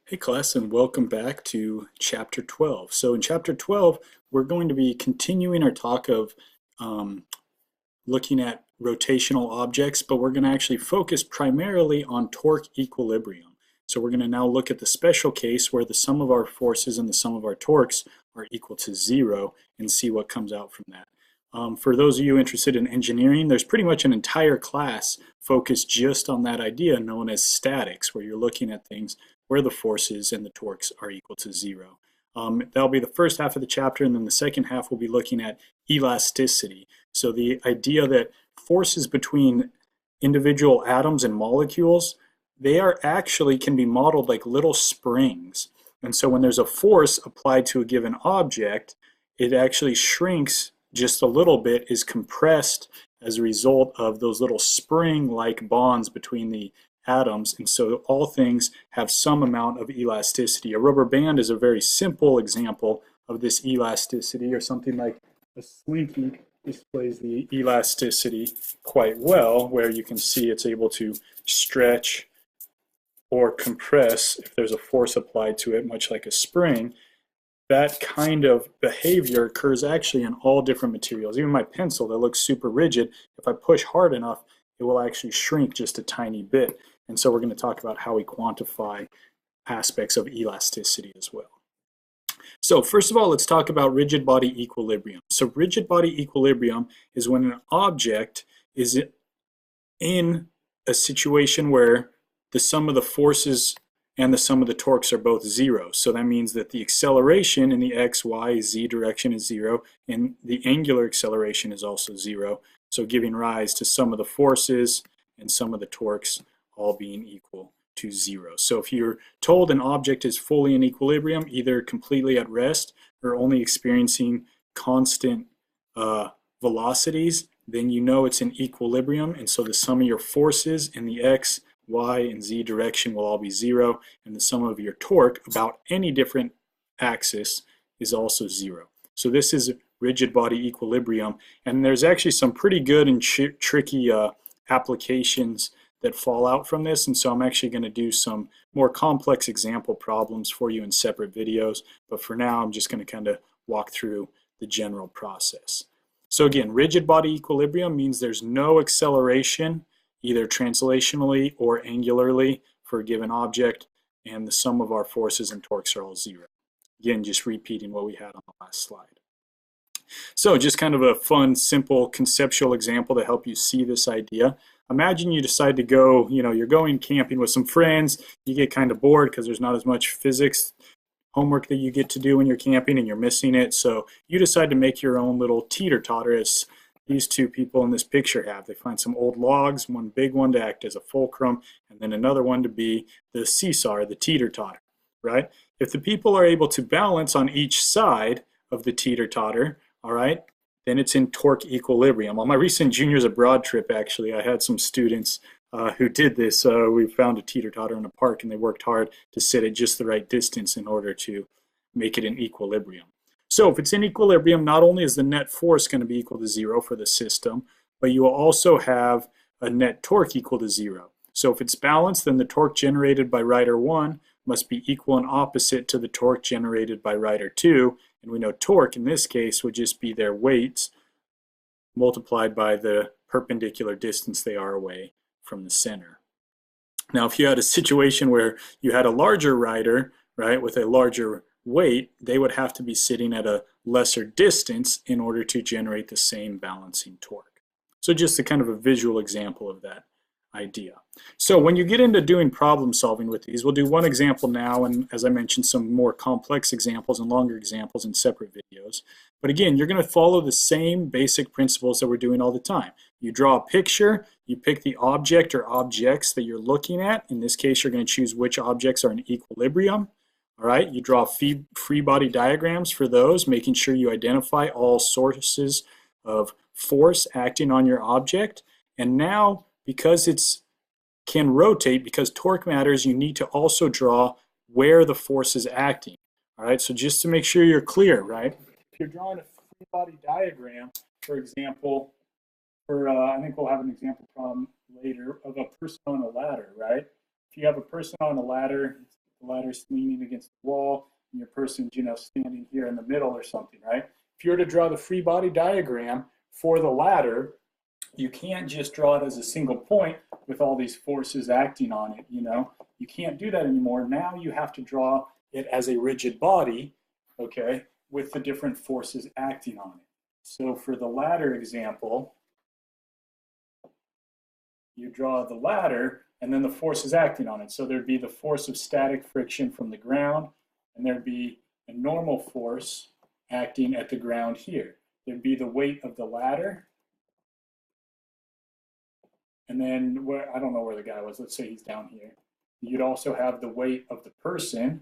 Hey class, and welcome back to Chapter 12. So in Chapter 12, we're going to be continuing our talk of looking at rotational objects, but we're going to actually focus primarily on torque equilibrium. So we're going to now look at the special case where the sum of our forces and the sum of our torques are equal to zero and see what comes out from that. For those of you interested in engineering, there's pretty much an entire class focused just on that idea known as statics, where you're looking at things where the forces and the torques are equal to zero. That'll be the first half of the chapter, and then the second half we'll be looking at elasticity. So the idea that forces between individual atoms and molecules, they are actually can be modeled like little springs. And so when there's a force applied to a given object, it actually shrinks just a little bit, is compressed as a result of those little spring-like bonds between the atoms, and so all things have some amount of elasticity. A rubber band is a very simple example of this elasticity, or something like a slinky displays the elasticity quite well, where you can see it's able to stretch or compress if there's a force applied to it, much like a spring. That kind of behavior occurs actually in all different materials. Even my pencil that looks super rigid, if I push hard enough, it will actually shrink just a tiny bit. And so we're going to talk about how we quantify aspects of elasticity as well. So first of all, let's talk about rigid body equilibrium. So rigid body equilibrium is when an object is in a situation where the sum of the forces and the sum of the torques are both zero. So that means that the acceleration in the x, y, z direction is zero, and the angular acceleration is also zero. So giving rise to sum of the forces and sum of the torques all being equal to zero. So if you're told an object is fully in equilibrium, either completely at rest or only experiencing constant velocities, then you know it's in equilibrium, and so the sum of your forces in the x, y, and z direction will all be zero, and the sum of your torque about any different axis is also zero. So this is rigid body equilibrium, and there's actually some pretty good and tricky applications that fall out from this, and so I'm actually going to do some more complex example problems for you in separate videos, but for now I'm just going to kind of walk through the general process. So again, rigid body equilibrium means there's no acceleration either translationally or angularly for a given object, and the sum of our forces and torques are all zero. Again, just repeating what we had on the last slide. So just kind of a fun, simple conceptual example to help you see this idea. Imagine you decide to go, you're going camping with some friends, you get kind of bored because there's not as much physics homework that you get to do when you're camping and you're missing it, so you decide to make your own little teeter-totter, as these two people in this picture have. They find some old logs, one big one to act as a fulcrum, and then another one to be the seesaw, or the teeter-totter, right? If the people are able to balance on each side of the teeter-totter, all right, then it's in torque equilibrium. On my recent juniors abroad trip, actually, I had some students who did this. We found a teeter-totter in a park, and they worked hard to sit at just the right distance in order to make it in equilibrium. So if it's in equilibrium, not only is the net force going to be equal to zero for the system, but you will also have a net torque equal to zero. So if it's balanced, then the torque generated by rider 1 must be equal and opposite to the torque generated by rider 2. And we know torque in this case would just be their weights multiplied by the perpendicular distance they are away from the center. Now, if you had a situation where you had a larger rider, right, with a larger weight, they would have to be sitting at a lesser distance in order to generate the same balancing torque. So just a kind of a visual example of that idea. So when you get into doing problem solving with these, we'll do one example now, and as I mentioned, some more complex examples and longer examples in separate videos. But again, you're going to follow the same basic principles that we're doing all the time. You draw a picture, you pick the object or objects that you're looking at. In this case, you're going to choose which objects are in equilibrium. All right, you draw free body diagrams for those, making sure you identify all sources of force acting on your object. And now, because it's can rotate, because torque matters, you need to also draw where the force is acting. All right, so just to make sure you're clear, right? If you're drawing a free body diagram, for example, I think we'll have an example problem later of a person on a ladder, right? If you have a person on a ladder, the ladder's leaning against the wall, and your person's, standing here in the middle or something, right? If you were to draw the free body diagram for the ladder, you can't just draw it as a single point with all these forces acting on it, You can't do that anymore. Now you have to draw it as a rigid body, okay, with the different forces acting on it. So for the ladder example, you draw the ladder and then the forces acting on it. So there'd be the force of static friction from the ground, and there'd be a normal force acting at the ground here. There'd be the weight of the ladder, and then I don't know where the guy was. Let's say he's down here. You'd also have the weight of the person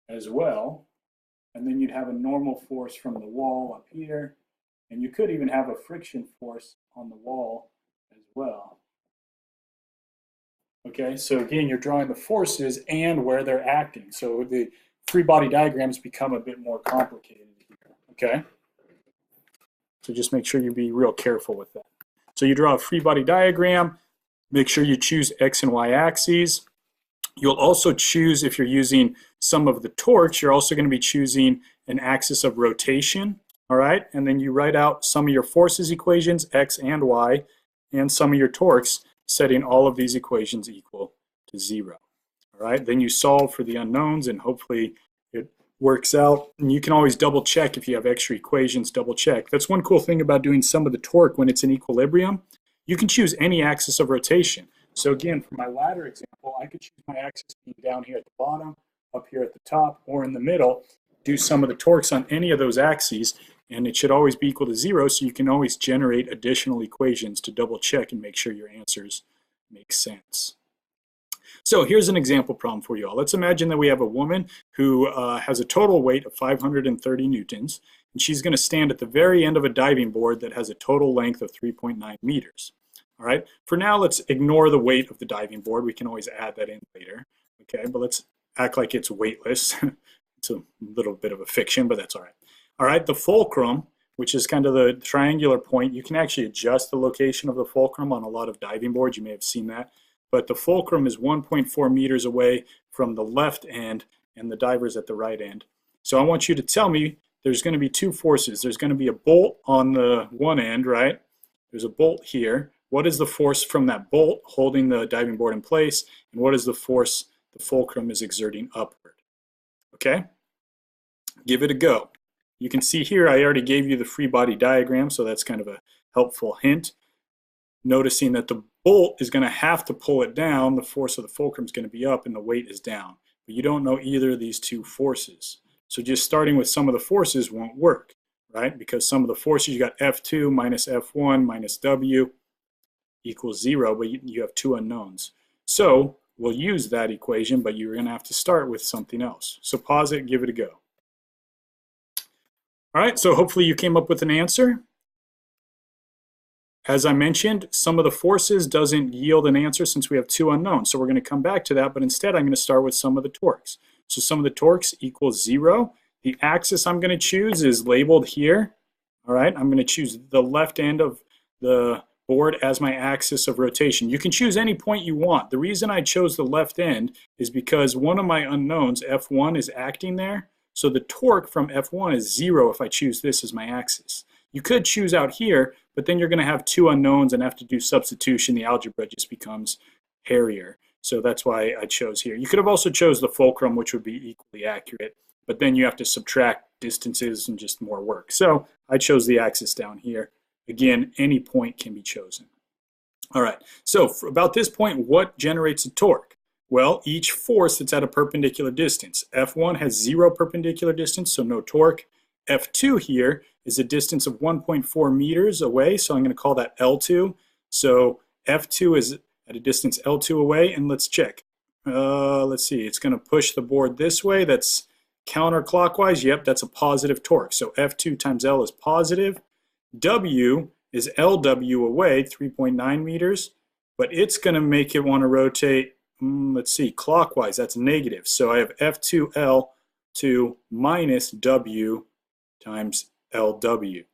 as well, and then you'd have a normal force from the wall up here, and you could even have a friction force on the wall as well. Okay, so again, you're drawing the forces and where they're acting. So the free body diagrams become a bit more complicated here, okay? So just make sure you be real careful with that. So you draw a free body diagram, make sure you choose X and Y axes. You'll also choose, if you're using some of the torques, you're also going to be choosing an axis of rotation, all right? And then you write out some of your forces equations, X and Y, and some of your torques, setting all of these equations equal to 0. All right, then you solve for the unknowns and hopefully it works out. And you can always double check if you have extra equations, double check. That's one cool thing about doing some of the torque when it's in equilibrium. You can choose any axis of rotation. So again, for my ladder example, I could choose my axis being down here at the bottom, up here at the top, or in the middle, do some of the torques on any of those axes, and it should always be equal to 0, so you can always generate additional equations to double check and make sure your answers make sense. So here's an example problem for you all. Let's imagine that we have a woman who has a total weight of 530 newtons, and she's going to stand at the very end of a diving board that has a total length of 3.9 meters. All right, for now, let's ignore the weight of the diving board. We can always add that in later, okay? But let's act like it's weightless. It's a little bit of a fiction, but that's all right. All right, the fulcrum, which is kind of the triangular point, you can actually adjust the location of the fulcrum on a lot of diving boards. You may have seen that. But the fulcrum is 1.4 meters away from the left end, and the diver's at the right end. So I want you to tell me there's going to be two forces. There's going to be a bolt on the one end, right? There's a bolt here. What is the force from that bolt holding the diving board in place? And what is the force the fulcrum is exerting upward? Okay? Give it a go. You can see here I already gave you the free body diagram, so that's kind of a helpful hint. Noticing that the bolt is going to have to pull it down, the force of the fulcrum is going to be up and the weight is down. But you don't know either of these two forces. So just starting with some of the forces won't work, right? Because some of the forces, you got F2 minus F1 minus W equals 0, but you have two unknowns. So we'll use that equation, but you're going to have to start with something else. So pause it, give it a go. All right, so hopefully you came up with an answer. As I mentioned, some of the forces doesn't yield an answer since we have two unknowns. So we're going to come back to that, but instead I'm going to start with some of the torques. So some of the torques equals 0. The axis I'm going to choose is labeled here. All right, I'm going to choose the left end of the board as my axis of rotation. You can choose any point you want. The reason I chose the left end is because one of my unknowns, F1, is acting there. So the torque from F1 is 0 if I choose this as my axis. You could choose out here, but then you're going to have two unknowns and have to do substitution. The algebra just becomes hairier. So that's why I chose here. You could have also chose the fulcrum, which would be equally accurate, but then you have to subtract distances and just more work. So I chose the axis down here. Again, any point can be chosen. All right, so for about this point, what generates a torque? Well, each force that's at a perpendicular distance. F1 has 0 perpendicular distance, so no torque. F2 here is a distance of 1.4 meters away, so I'm going to call that L2. So F2 is at a distance L2 away, and let's check. Let's see, it's going to push the board this way. That's counterclockwise. Yep, that's a positive torque. So F2 times L is positive. W is LW away, 3.9 meters, but it's going to make it want to rotate, let's see, clockwise. That's negative. So I have F2L2 minus W times LW,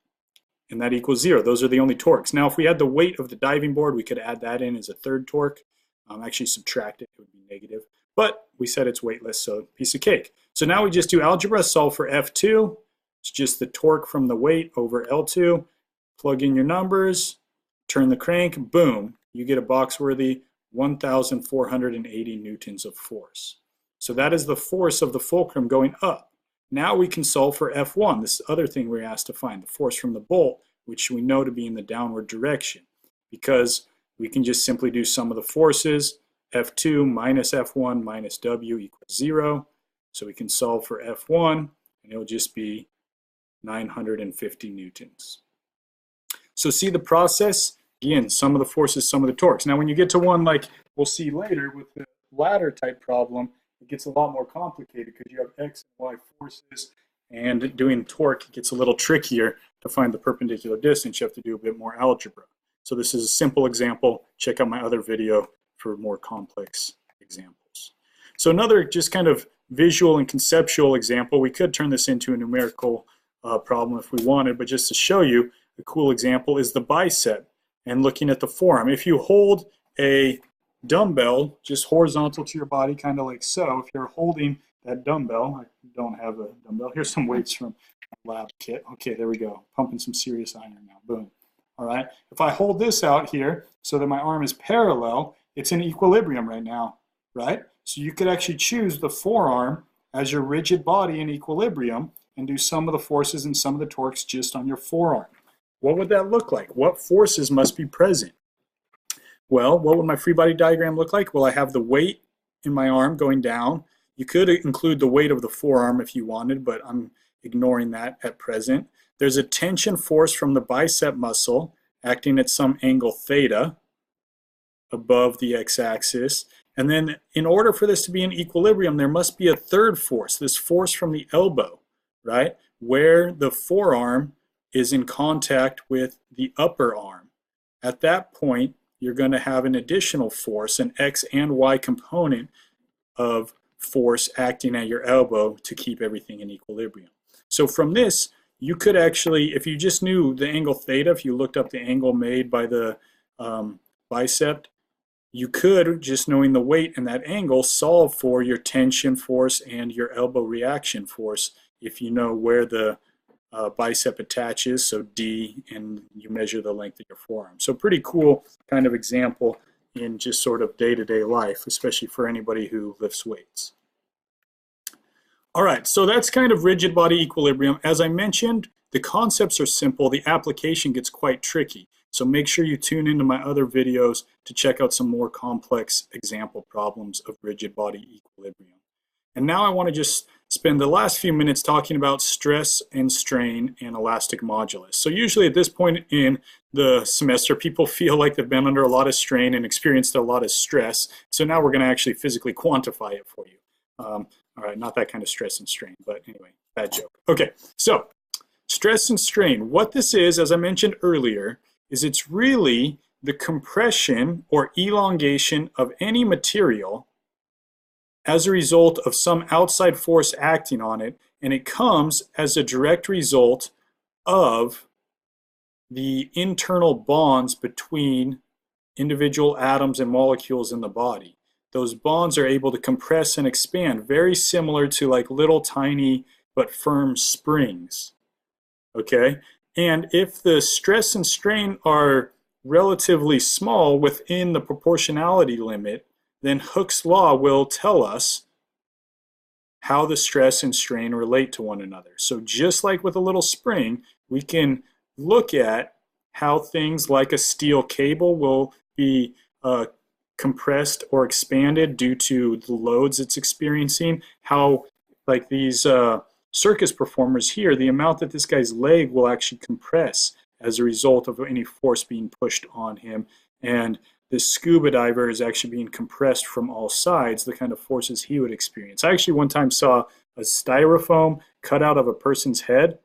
and that equals 0. Those are the only torques. Now, if we had the weight of the diving board, we could add that in as a third torque. Actually subtract it, it would be negative. But we said it's weightless, so piece of cake. So now we just do algebra, solve for F2. It's just the torque from the weight over L2. Plug in your numbers, turn the crank, boom. You get a box-worthy 1,480 newtons of force. So that is the force of the fulcrum going up. Now we can solve for F1, this other thing we're asked to find, the force from the bolt, which we know to be in the downward direction, because we can just simply do sum of the forces, F2 minus F1 minus W equals 0. So we can solve for F1, and it'll just be 950 newtons. So see the process? Again, sum of the forces, sum of the torques. Now when you get to one like we'll see later with the ladder type problem, it gets a lot more complicated because you have X and Y forces, and doing torque gets a little trickier to find the perpendicular distance. You have to do a bit more algebra. So this is a simple example. Check out my other video for more complex examples. So another just kind of visual and conceptual example, we could turn this into a numerical problem if we wanted, but just to show you, a cool example is the bicep and looking at the forearm. If you hold a dumbbell just horizontal to your body, kind of like so, if you're holding that dumbbell, I don't have a dumbbell, here's some weights from my lab kit. Okay, there we go, pumping some serious iron now, boom. All right, if I hold this out here so that my arm is parallel, it's in equilibrium right now, right? So you could actually choose the forearm as your rigid body in equilibrium and do some of the forces and some of the torques just on your forearm. What would that look like? What forces must be present? Well, what would my free body diagram look like? Well, I have the weight in my arm going down. You could include the weight of the forearm if you wanted, but I'm ignoring that at present. There's a tension force from the bicep muscle acting at some angle theta above the x-axis. And then in order for this to be in equilibrium, there must be a third force, this force from the elbow, right? Where the forearm is in contact with the upper arm. At that point, you're going to have an additional force, an x and y component of force acting at your elbow to keep everything in equilibrium. So from this, you could actually, if you just knew the angle theta, if you looked up the angle made by the bicep, you could, just knowing the weight and that angle, solve for your tension force and your elbow reaction force if you know where the bicep attaches, so D, and you measure the length of your forearm. So pretty cool kind of example in just sort of day-to-day life, especially for anybody who lifts weights. All right, so that's kind of rigid body equilibrium. As I mentioned, the concepts are simple, the application gets quite tricky. So make sure you tune into my other videos to check out some more complex example problems of rigid body equilibrium. And now I want to just spend the last few minutes talking about stress and strain and elastic modulus. So usually at this point in the semester, people feel like they've been under a lot of strain and experienced a lot of stress. So now we're going to actually physically quantify it for you. All right, not that kind of stress and strain, but anyway, bad joke. Okay, so stress and strain. What this is, as I mentioned earlier, is it's really the compression or elongation of any material as a result of some outside force acting on it, and it comes as a direct result of the internal bonds between individual atoms and molecules in the body. Those bonds are able to compress and expand, very similar to like little tiny but firm springs. Okay? And if the stress and strain are relatively small within the proportionality limit, then Hooke's law will tell us how the stress and strain relate to one another. So just like with a little spring, we can look at how things like a steel cable will be compressed or expanded due to the loads it's experiencing, how like these circus performers here, the amount that this guy's leg will actually compress as a result of any force being pushed on him. And this scuba diver is actually being compressed from all sides, the kind of forces he would experience. I actually one time saw a styrofoam cut out of a person's head.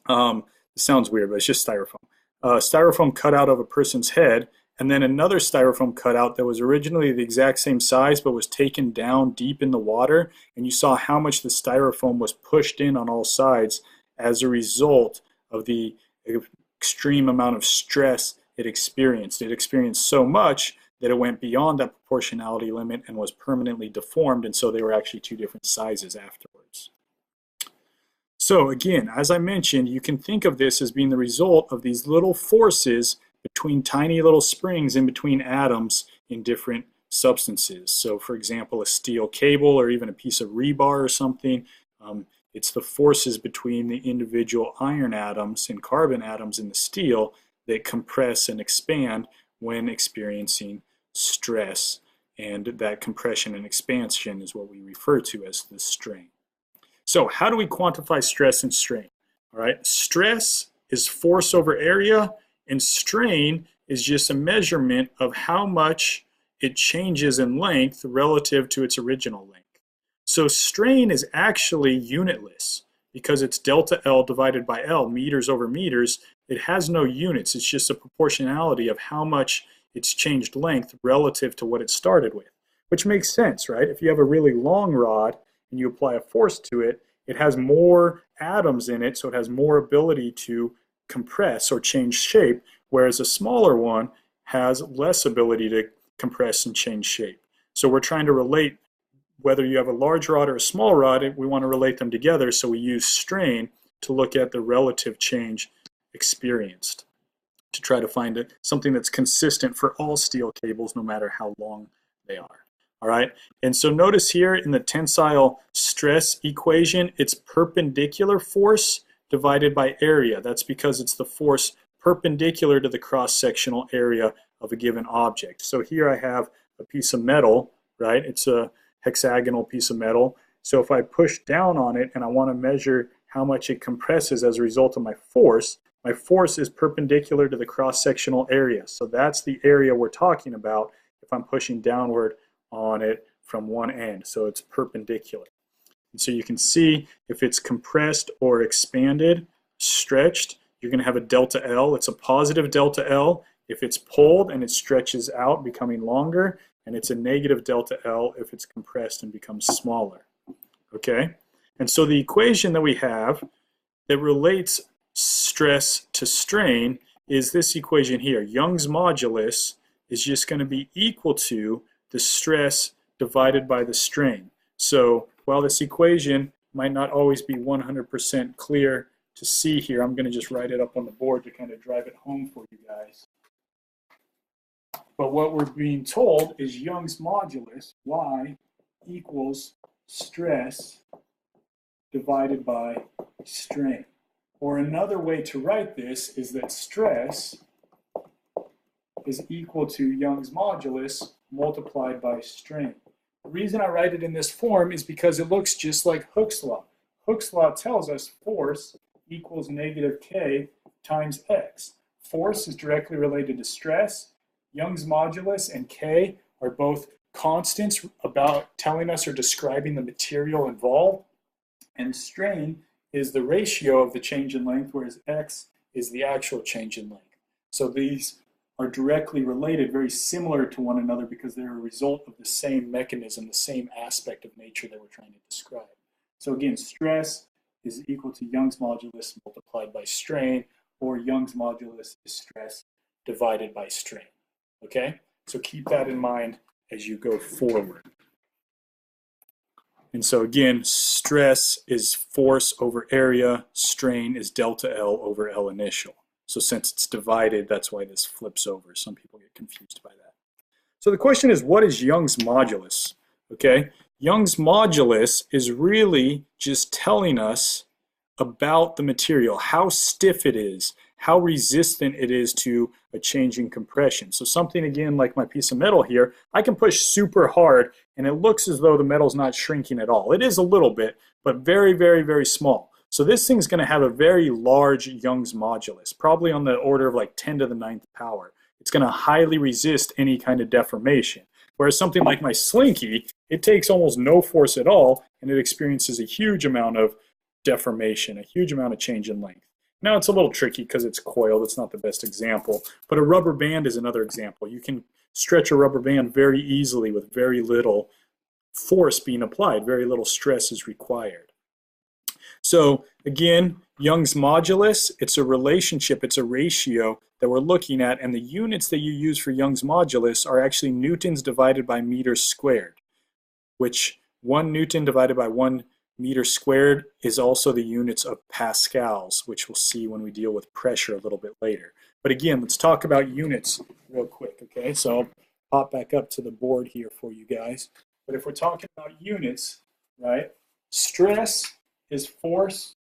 It sounds weird, but it's just styrofoam. Styrofoam cut out of a person's head, and then another styrofoam cutout that was originally the exact same size but was taken down deep in the water, and you saw how much the styrofoam was pushed in on all sides as a result of the extreme amount of stress it experienced. It experienced so much that it went beyond that proportionality limit and was permanently deformed, and so they were actually two different sizes afterwards. So again, as I mentioned, you can think of this as being the result of these little forces between tiny little springs in between atoms in different substances. So for example, a steel cable or even a piece of rebar or something, it's the forces between the individual iron atoms and carbon atoms in the steel that compress and expand when experiencing stress. And that compression and expansion is what we refer to as the strain. So how do we quantify stress and strain? All right, stress is force over area, and strain is just a measurement of how much it changes in length relative to its original length. So strain is actually unitless because it's delta L divided by L, meters over meters. It has no units. It's just a proportionality of how much it's changed length relative to what it started with, which makes sense, right? If you have a really long rod and you apply a force to it, it has more atoms in it, so it has more ability to compress or change shape, whereas a smaller one has less ability to compress and change shape. So we're trying to relate whether you have a large rod or a small rod, we want to relate them together, so we use strain to look at the relative change experienced to try to find something that's consistent for all steel cables no matter how long they are. All right, and so notice here in the tensile stress equation, it's perpendicular force divided by area. That's because it's the force perpendicular to the cross-sectional area of a given object. So here I have a piece of metal, right? It's a hexagonal piece of metal. So if I push down on it and I want to measure how much it compresses as a result of my force is perpendicular to the cross-sectional area. So that's the area we're talking about if I'm pushing downward on it from one end. So it's perpendicular. And so you can see if it's compressed or expanded, stretched, you're going to have a delta L. It's a positive delta L if it's pulled and it stretches out, becoming longer, and it's a negative delta L if it's compressed and becomes smaller. Okay? And so the equation that we have that relates stress to strain is this equation here. Young's modulus is just going to be equal to the stress divided by the strain. So while this equation might not always be 100% clear to see here, I'm going to just write it up on the board to kind of drive it home for you guys. But what we're being told is Young's modulus, Y, equals stress divided by strain. Or another way to write this is that stress is equal to Young's modulus multiplied by strain. The reason I write it in this form is because it looks just like Hooke's law. Hooke's law tells us force equals negative K times X. Force is directly related to stress. Young's modulus and K are both constants about telling us or describing the material involved. And strain is the ratio of the change in length, whereas X is the actual change in length. So these are directly related, very similar to one another because they're a result of the same mechanism, the same aspect of nature that we're trying to describe. So again, stress is equal to Young's modulus multiplied by strain, or Young's modulus is stress divided by strain. Okay? So keep that in mind as you go forward. And so again, stress is force over area, strain is delta L over L initial. So since it's divided, that's why this flips over. Some people get confused by that. So the question is, what is Young's modulus? Okay, Young's modulus is really just telling us about the material, how stiff it is, how resistant it is to a change in compression. So something, again, like my piece of metal here, I can push super hard and it looks as though the metal's not shrinking at all. It is a little bit, but very, very, very small. So this thing's going to have a very large Young's modulus, probably on the order of like 10 to the 9th power. It's going to highly resist any kind of deformation. Whereas something like my slinky, it takes almost no force at all, and it experiences a huge amount of deformation, a huge amount of change in length. Now it's a little tricky because it's coiled. It's not the best example, but a rubber band is another example. You can stretch a rubber band very easily with very little force being applied. Very little stress is required. So again, Young's modulus, it's a relationship, it's a ratio that we're looking at, and the units that you use for Young's modulus are actually newtons divided by meters squared, which 1 Newton divided by 1 meter squared is also the units of pascals, which we'll see when we deal with pressure a little bit later. But again, let's talk about units real quick, okay? So I'll pop back up to the board here for you guys. But if we're talking about units, right, stress is force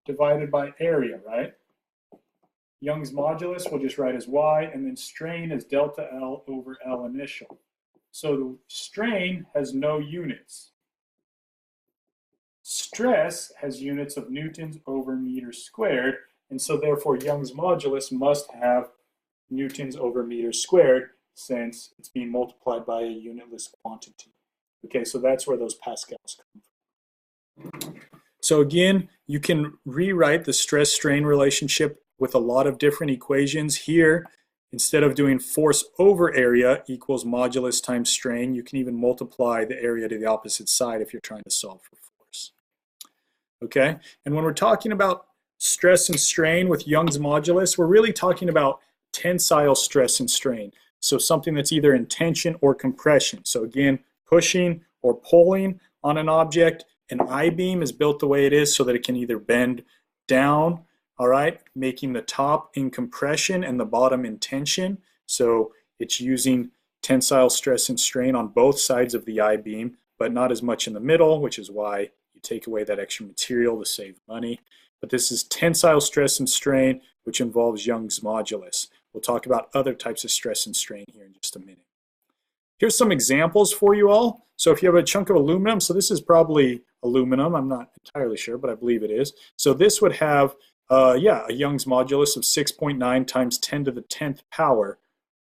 divided by area, right? Young's modulus we'll just write as Y, and then strain is delta L over L initial. So the strain has no units. Stress has units of newtons over meters squared, and so therefore Young's modulus must have newtons over meters squared since it's being multiplied by a unitless quantity. Okay, so that's where those pascals come from. So again, you can rewrite the stress-strain relationship with a lot of different equations. Here, instead of doing force over area equals modulus times strain, you can even multiply the area to the opposite side if you're trying to solve for force. Okay, and when we're talking about stress and strain with Young's modulus, we're really talking about tensile stress and strain. So something that's either in tension or compression. So again, pushing or pulling on an object. An I-beam is built the way it is so that it can either bend down, all right, making the top in compression and the bottom in tension. So it's using tensile stress and strain on both sides of the I-beam, but not as much in the middle, which is why you take away that extra material to save money. But this is tensile stress and strain, which involves Young's modulus. We'll talk about other types of stress and strain here in just a minute. Here's some examples for you all. So if you have a chunk of aluminum, so this is probably aluminum, I'm not entirely sure, but I believe it is. So this would have, a Young's modulus of 6.9 times 10 to the 10th power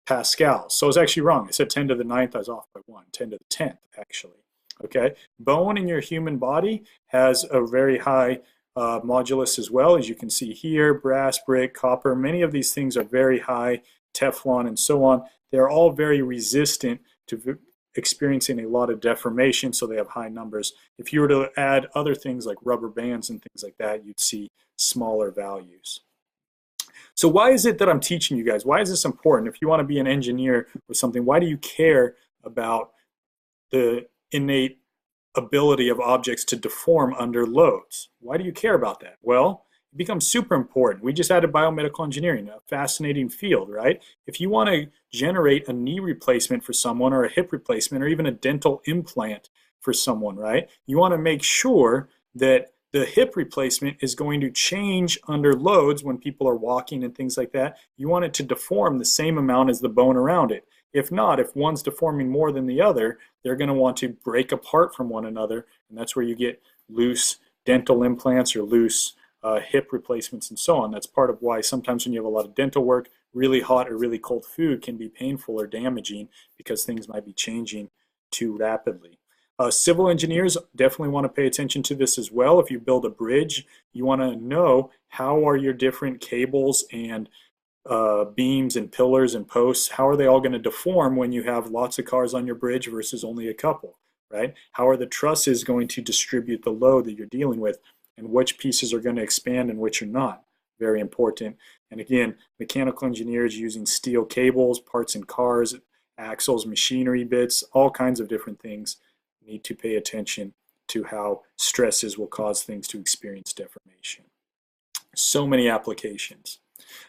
pascals. So I was actually wrong. I said 10 to the 9th, I was off by 1, 10 to the 10th actually. Okay, bone in your human body has a very high modulus as well, as you can see here. Brass, brick, copper, many of these things are very high, Teflon and so on. They're all very resistant to experiencing a lot of deformation, so they have high numbers. If you were to add other things like rubber bands and things like that, you'd see smaller values. So why is it that I'm teaching you guys? Why is this important? If you want to be an engineer or something, why do you care about the innate ability of objects to deform under loads? Why do you care about that? Well, it becomes super important. We just added biomedical engineering, a fascinating field, right? If you want to generate a knee replacement for someone or a hip replacement or even a dental implant for someone, right? You want to make sure that the hip replacement is going to change under loads when people are walking and things like that. You want it to deform the same amount as the bone around it. If not, if one's deforming more than the other, they're going to want to break apart from one another, and that's where you get loose dental implants or loose hip replacements and so on. That's part of why sometimes when you have a lot of dental work, really hot or really cold food can be painful or damaging because things might be changing too rapidly. Civil engineers definitely want to pay attention to this as well. If you build a bridge, you want to know how are your different cables and beams and pillars and posts, how are they all going to deform when you have lots of cars on your bridge versus only a couple, right? How are the trusses going to distribute the load that you're dealing with, and which pieces are going to expand and which are not? Very important. And again, mechanical engineers using steel cables, parts in cars, axles, machinery bits, all kinds of different things need to pay attention to how stresses will cause things to experience deformation. So many applications.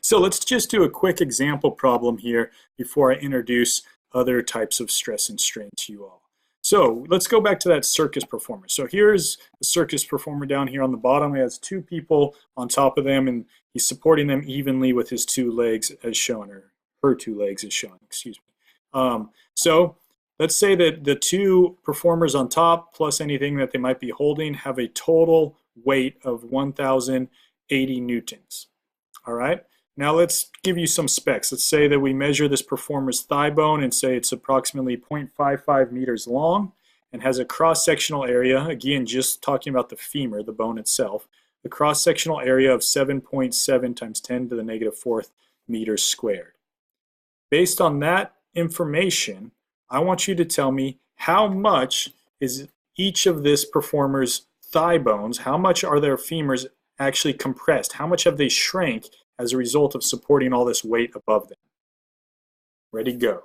So let's just do a quick example problem here before I introduce other types of stress and strain to you all. So let's go back to that circus performer. So here's the circus performer down here on the bottom. He has two people on top of them, and he's supporting them evenly with his two legs as shown, or her two legs as shown, excuse me. So let's say that the two performers on top plus anything that they might be holding have a total weight of 1,080 newtons. All right. Now let's give you some specs. Let's say that we measure this performer's thigh bone and say it's approximately 0.55 meters long and has a cross-sectional area, again, just talking about the femur, the bone itself, the cross-sectional area of 7.7 times 10 to the negative fourth meters squared. Based on that information, I want you to tell me how much is each of this performer's thigh bones, how much are their femurs actually compressed? How much have they shrank as a result of supporting all this weight above them? Ready, go.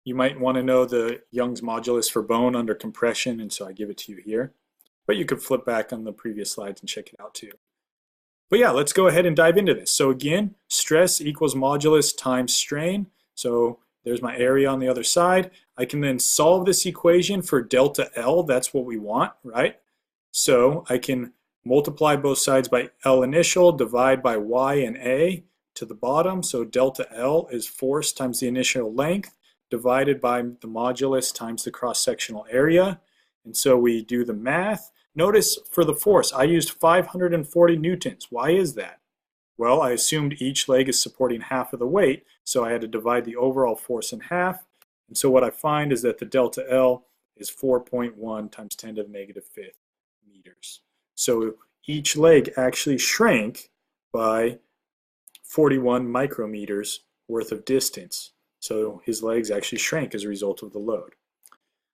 You might want to know the Young's modulus for bone under compression, and so I give it to you here. But you could flip back on the previous slides and check it out too. But yeah, let's go ahead and dive into this. So again, stress equals modulus times strain. So there's my area on the other side. I can then solve this equation for delta L. That's what we want, right? So I can multiply both sides by L initial, divide by Y and A to the bottom. So delta L is force times the initial length divided by the modulus times the cross-sectional area. And so we do the math. Notice for the force, I used 540 newtons. Why is that? Well, I assumed each leg is supporting half of the weight, so I had to divide the overall force in half. And so what I find is that the delta L is 4.1 times 10 to the negative fifth meters. So each leg actually shrank by 41 micrometers worth of distance. So his legs actually shrank as a result of the load.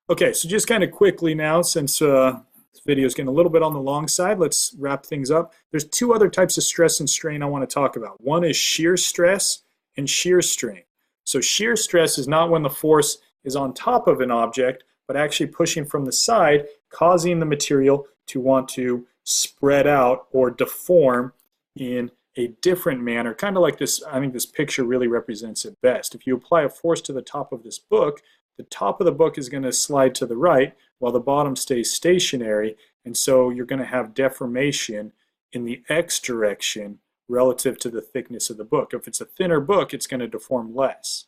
Okay, so just kind of quickly now, since this video is getting a little bit on the long side, let's wrap things up. There's two other types of stress and strain I want to talk about. One is shear stress and shear strain. So shear stress is not when the force is on top of an object, but actually pushing from the side, causing the material to want to spread out or deform in a different manner, kind of like this. I think this picture really represents it best. If you apply a force to the top of this book, the top of the book is going to slide to the right while the bottom stays stationary, and so you're going to have deformation in the x direction relative to the thickness of the book. If it's a thinner book, it's going to deform less.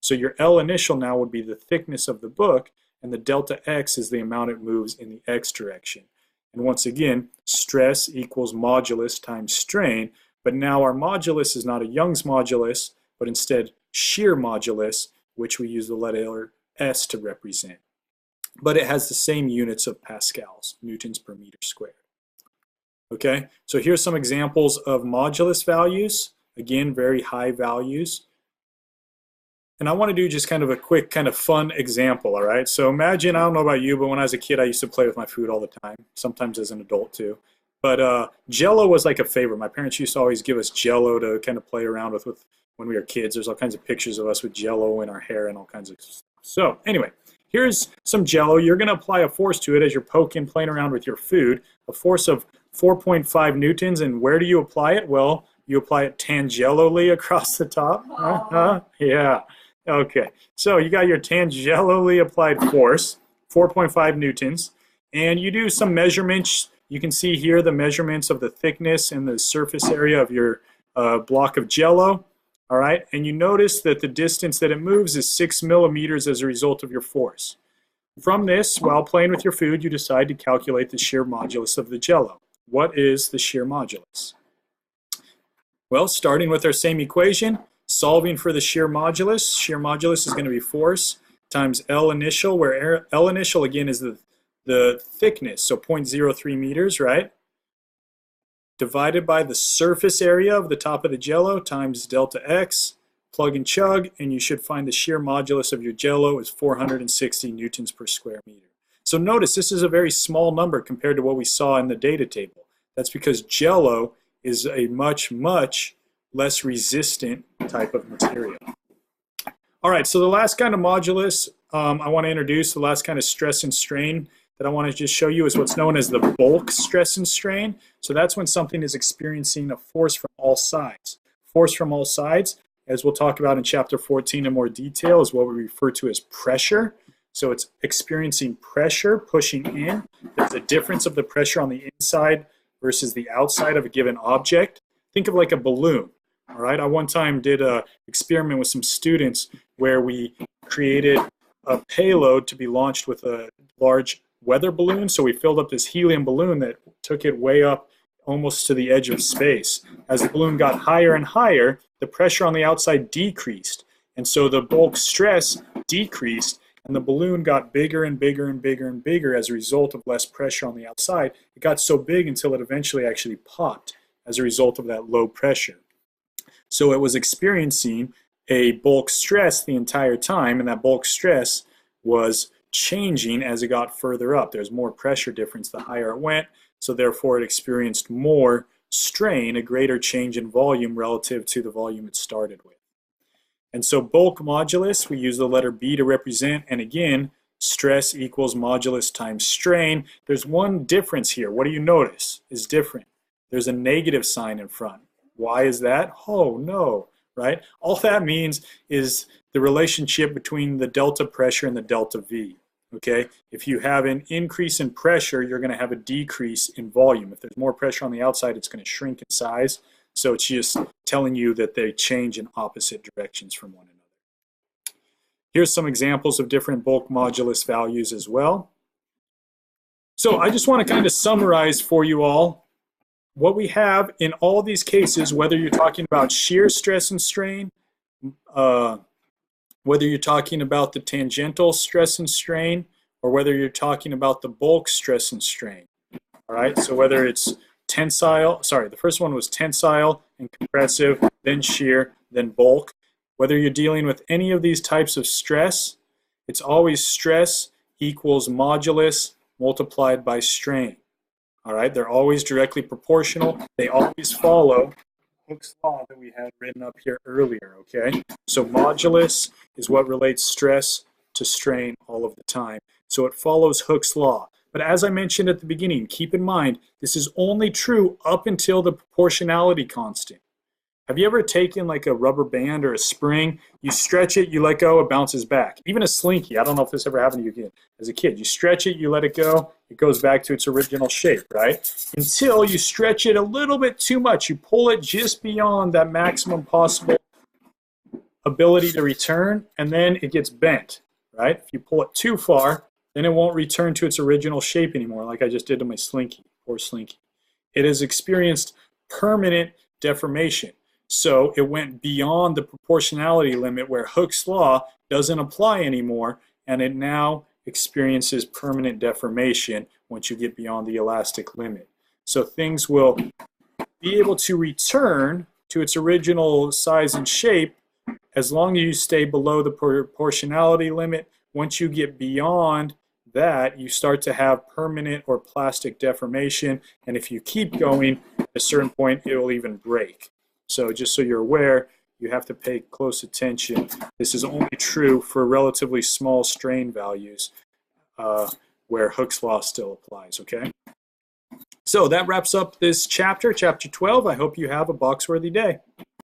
So your L initial now would be the thickness of the book, and the delta x is the amount it moves in the x direction. And once again, stress equals modulus times strain, but now our modulus is not a Young's modulus, but instead shear modulus, which we use the letter S to represent. But it has the same units of pascals, newtons per meter squared. Okay, so here's some examples of modulus values. Again, very high values. And I want to do just kind of a quick, kind of fun example, all right? So imagine, I don't know about you, but when I was a kid, I used to play with my food all the time, sometimes as an adult too. But Jello was like a favorite. My parents used to always give us Jello to kind of play around with when we were kids. There's all kinds of pictures of us with Jello in our hair and all kinds of stuff. So anyway, here's some Jello. You're going to apply a force to it as you're poking, playing around with your food, a force of 4.5 newtons. And where do you apply it? Well, you apply it tangentially across the top. Yeah. Okay. So you got your tangentially applied force, 4.5 newtons, and you do some measurements. You can see here the measurements of the thickness and the surface area of your block of Jello. All right, and you notice that the distance that it moves is 6 millimeters as a result of your force. From this, while playing with your food, you decide to calculate the shear modulus of the Jello. What is the shear modulus? Well, starting with our same equation, solving for the shear modulus is going to be force times L initial, where L initial again is the thickness, so 0.03 meters, right? Divided by the surface area of the top of the Jello times delta x, plug and chug, and you should find the shear modulus of your Jello is 460 newtons per square meter. So notice this is a very small number compared to what we saw in the data table. That's because Jello is a much, much less resistant type of material. All right, so the last kind of modulus I want to introduce, the last kind of stress and strain that I want to just show you is what's known as the bulk stress and strain. So that's when something is experiencing a force from all sides. Force from all sides, as we'll talk about in chapter 14 in more detail, is what we refer to as pressure. So it's experiencing pressure, pushing in. There's a difference of the pressure on the inside versus the outside of a given object. Think of like a balloon. All right, I one time did an experiment with some students where we created a payload to be launched with a large weather balloon. So we filled up this helium balloon that took it way up almost to the edge of space. As the balloon got higher and higher, the pressure on the outside decreased. And so the bulk stress decreased, and the balloon got bigger and bigger and bigger and bigger as a result of less pressure on the outside. It got so big until it eventually actually popped as a result of that low pressure. So it was experiencing a bulk stress the entire time, and that bulk stress was changing as it got further up. There's more pressure difference the higher it went, so therefore it experienced more strain, a greater change in volume relative to the volume it started with. And so bulk modulus, we use the letter B to represent, and again, stress equals modulus times strain. There's one difference here. What do you notice is different? There's a negative sign in front. Why is that? Oh no, right? All that means is the relationship between the delta pressure and the delta V. Okay, if you have an increase in pressure, you're going to have a decrease in volume. If there's more pressure on the outside, it's going to shrink in size. So it's just telling you that they change in opposite directions from one another. Here's some examples of different bulk modulus values as well. So I just want to kind of summarize for you all what we have in all these cases, whether you're talking about shear stress and strain, whether you're talking about the tangential stress and strain, or whether you're talking about the bulk stress and strain. All right, so whether it's tensile, sorry, the first one was tensile and compressive, then shear, then bulk. Whether you're dealing with any of these types of stress, it's always stress equals modulus multiplied by strain. All right, they're always directly proportional. They always follow Hooke's law that we had written up here earlier, okay? So modulus is what relates stress to strain all of the time. So it follows Hooke's law. But as I mentioned at the beginning, keep in mind, this is only true up until the proportionality constant. Have you ever taken like a rubber band or a spring, you stretch it, you let go, it bounces back? Even a slinky, I don't know if this ever happened to you as a kid. You stretch it, you let it go, it goes back to its original shape, right? Until you stretch it a little bit too much. You pull it just beyond that maximum possible ability to return, and then it gets bent, right? If you pull it too far, then it won't return to its original shape anymore, like I just did to my slinky, poor slinky. It has experienced permanent deformation. So it went beyond the proportionality limit where Hooke's law doesn't apply anymore, and it now experiences permanent deformation once you get beyond the elastic limit. So things will be able to return to its original size and shape as long as you stay below the proportionality limit. Once you get beyond that, you start to have permanent or plastic deformation, and if you keep going, at a certain point, it will even break. So just so you're aware, you have to pay close attention. This is only true for relatively small strain values where Hooke's law still applies, okay? So that wraps up this chapter, chapter 12. I hope you have a box-worthy day.